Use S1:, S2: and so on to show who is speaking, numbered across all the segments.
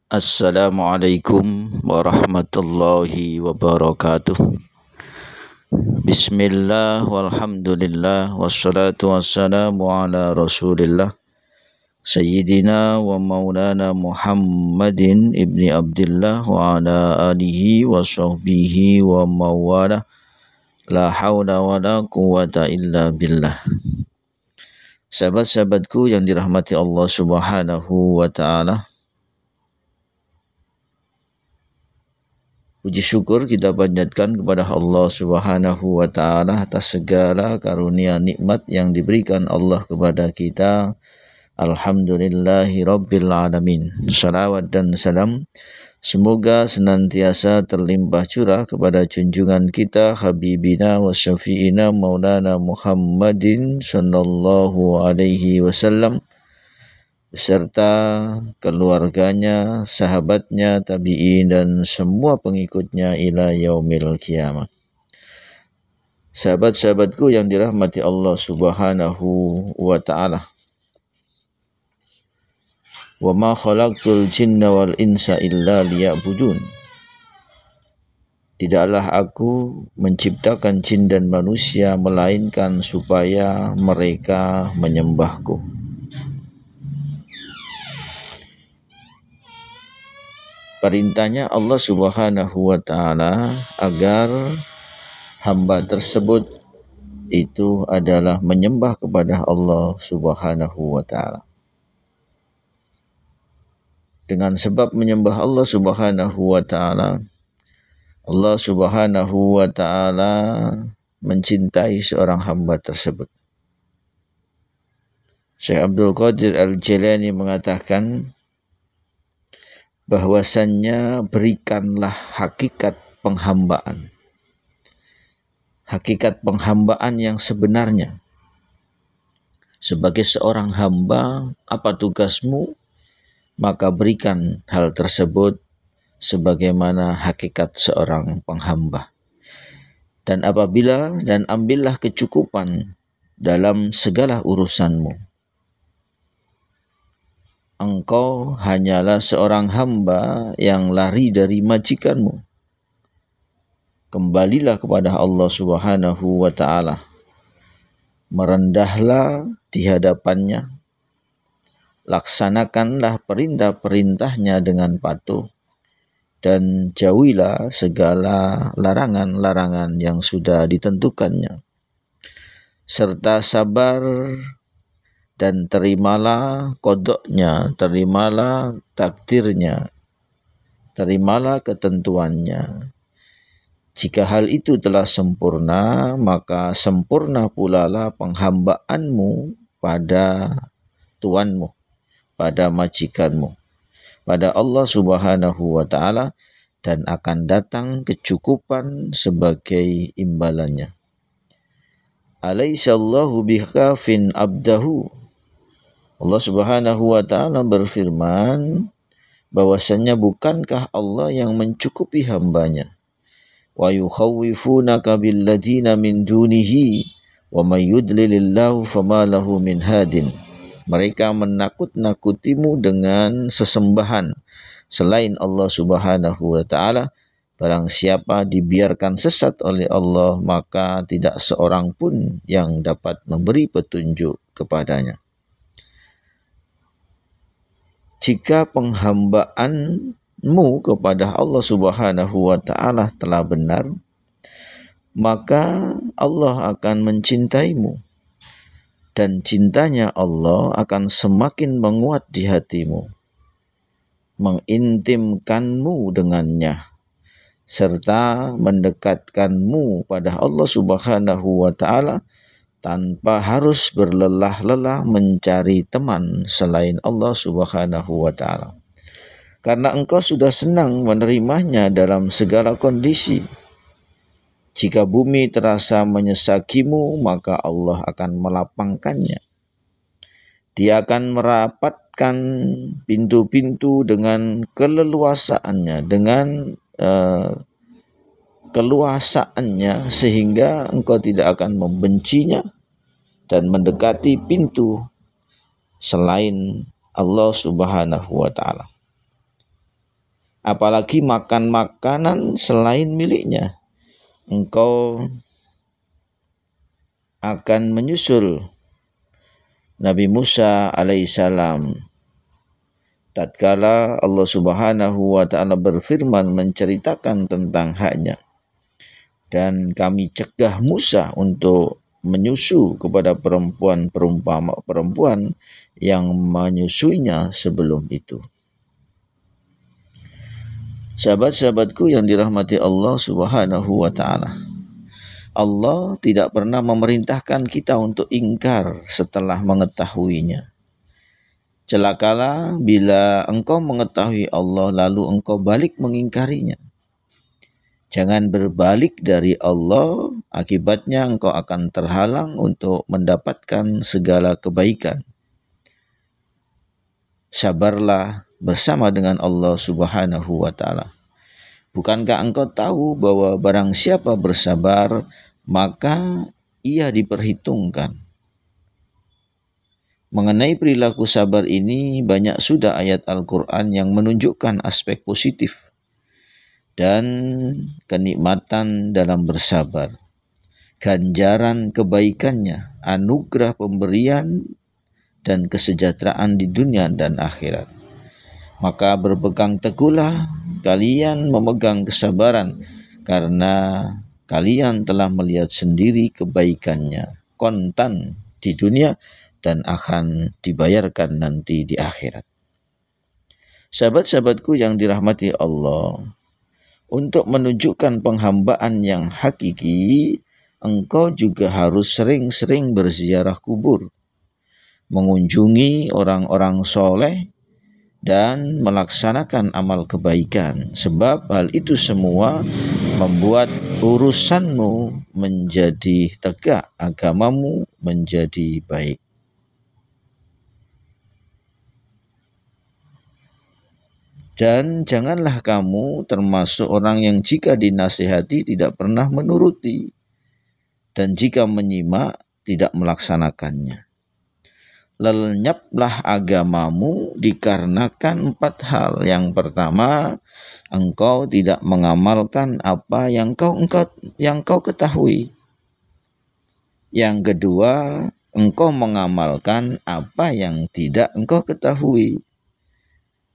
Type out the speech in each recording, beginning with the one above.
S1: Assalamualaikum warahmatullahi wabarakatuh. Bismillah walhamdulillah wassalatu wassalamu ala rasulillah Sayyidina wa maulana Muhammadin ibni Abdillah wa ala alihi wa sahbihi wa mawala. La hawla wa la quwata illa billah. Sahabat-sahabatku yang dirahmati Allah subhanahu wa ta'ala, puji syukur kita panjatkan kepada Allah subhanahu wa ta'ala atas segala karunia nikmat yang diberikan Allah kepada kita. Alhamdulillahi Rabbil Alamin. Salawat dan salam semoga senantiasa terlimpah curah kepada junjungan kita Habibina wa Syafi'ina Maulana Muhammadin sallallahu alaihi wasallam beserta keluarganya, sahabatnya, tabi'in dan semua pengikutnya ila yaumil qiyamah. Sahabat-sahabatku yang dirahmati Allah subhanahu wa ta'ala, wa ma khalaqtul jinna wal insa illa liya'budun. Tidaklah aku menciptakan jin dan manusia melainkan supaya mereka menyembahku. Perintahnya Allah subhanahu wa ta'ala agar hamba tersebut itu adalah menyembah kepada Allah subhanahu wa ta'ala. Dengan sebab menyembah Allah subhanahu wa ta'ala, Allah subhanahu wa ta'ala mencintai seorang hamba tersebut. Syekh Abdul Qadir Al-Jilani mengatakan bahwasannya berikanlah hakikat penghambaan. Hakikat penghambaan yang sebenarnya. Sebagai seorang hamba, apa tugasmu? Maka berikan hal tersebut sebagaimana hakikat seorang penghamba. Dan ambillah kecukupan dalam segala urusanmu. Engkau hanyalah seorang hamba yang lari dari majikanmu. Kembalilah kepada Allah subhanahu wa ta'ala. Merendahlah di hadapannya. Laksanakanlah perintah-perintahnya dengan patuh. Dan jauhilah segala larangan-larangan yang sudah ditentukannya. Serta sabar dan terimalah qadoknya, terimalah takdirnya, terimalah ketentuannya. Jika hal itu telah sempurna, maka sempurna pula lah penghambaanmu pada Tuanmu, pada majikanmu, pada Allah subhanahu wa ta'ala, dan akan datang kecukupan sebagai imbalannya. Alaihissallahu bikafin abdahu. Allah subhanahu wa ta'ala berfirman bahwasannya bukankah Allah yang mencukupi hambanya. Wa yukhawwifunaka billadina min dunihi wa may yudlilillahu fama lahu min hadin. Mereka menakut-nakutimu dengan sesembahan selain Allah subhanahu wa ta'ala. Barang siapa dibiarkan sesat oleh Allah, maka tidak seorang pun yang dapat memberi petunjuk kepadanya. Jika penghambaanmu kepada Allah subhanahu wa ta'ala telah benar, maka Allah akan mencintaimu. Dan cintanya Allah akan semakin menguat di hatimu, mengintimkanmu dengannya, serta mendekatkanmu pada Allah subhanahu wa ta'ala tanpa harus berlelah-lelah mencari teman selain Allah subhanahu wa ta'ala. Karena engkau sudah senang menerimanya dalam segala kondisi. Jika bumi terasa menyesakimu, maka Allah akan melapangkannya. Dia akan merapatkan pintu-pintu dengan keleluasaannya, dengan keluasaannya, sehingga engkau tidak akan membencinya dan mendekati pintu selain Allah subhanahu wa ta'ala. apalagi makan makanan selain miliknya. Engkau akan menyusul Nabi Musa alaihissalam tatkala Allah Subhanahu wa taala berfirman menceritakan tentang haknya. Dan kami cegah Musa untuk menyusu kepada perempuan yang menyusuinya sebelum itu. Sahabat-sahabatku yang dirahmati Allah Subhanahu wa taala. Allah tidak pernah memerintahkan kita untuk ingkar setelah mengetahuinya. Celakalah bila engkau mengetahui Allah lalu engkau balik mengingkarinya. Jangan berbalik dari Allah, akibatnya engkau akan terhalang untuk mendapatkan segala kebaikan. Sabarlah bersama dengan Allah Subhanahu wa taala. Bukankah engkau tahu bahwa barang siapa bersabar, maka ia diperhitungkan. Mengenai perilaku sabar ini, banyak sudah ayat Al-Quran yang menunjukkan aspek positif dan kenikmatan dalam bersabar, ganjaran kebaikannya, anugerah pemberian, dan kesejahteraan di dunia dan akhirat. Maka berpegang teguhlah kalian memegang kesabaran, karena kalian telah melihat sendiri kebaikannya kontan di dunia dan akan dibayarkan nanti di akhirat. Sahabat-sahabatku yang dirahmati Allah, untuk menunjukkan penghambaan yang hakiki, engkau juga harus sering-sering berziarah kubur, mengunjungi orang-orang soleh, dan melaksanakan amal kebaikan. Sebab hal itu semua membuat urusanmu menjadi tegak, agamamu menjadi baik. Dan janganlah kamu termasuk orang yang jika dinasihati tidak pernah menuruti, dan jika menyimak tidak melaksanakannya. Lenyaplah agamamu dikarenakan 4 hal. Yang pertama, engkau tidak mengamalkan apa yang kau ketahui. Yang kedua, engkau mengamalkan apa yang tidak engkau ketahui.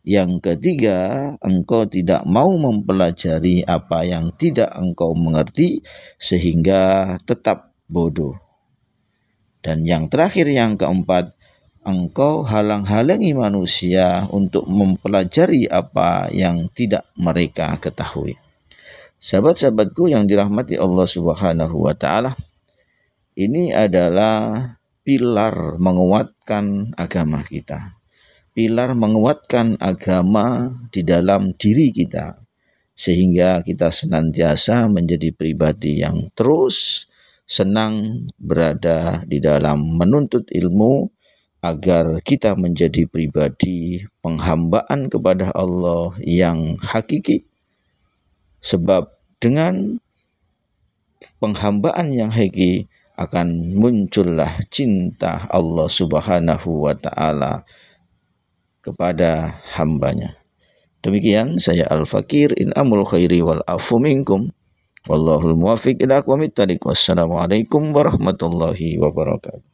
S1: Yang ketiga, engkau tidak mau mempelajari apa yang tidak engkau mengerti sehingga tetap bodoh. Dan yang terakhir, yang keempat, engkau halang-halangi manusia untuk mempelajari apa yang tidak mereka ketahui. Sahabat-sahabatku yang dirahmati Allah Subhanahu wa taala, ini adalah pilar menguatkan agama kita. Pilar menguatkan agama di dalam diri kita, sehingga kita senantiasa menjadi pribadi yang terus senang berada di dalam menuntut ilmu, agar kita menjadi pribadi penghambaan kepada Allah yang hakiki. Sebab dengan penghambaan yang hakiki akan muncullah cinta Allah Subhanahu wa ta'ala kepada hambanya. Demikian saya Al-Fakir, in amul khairi wal afu minkum, wallahul muwafiq ila aqwamit thariq. Wassalamualaikum warahmatullahi wabarakatuh.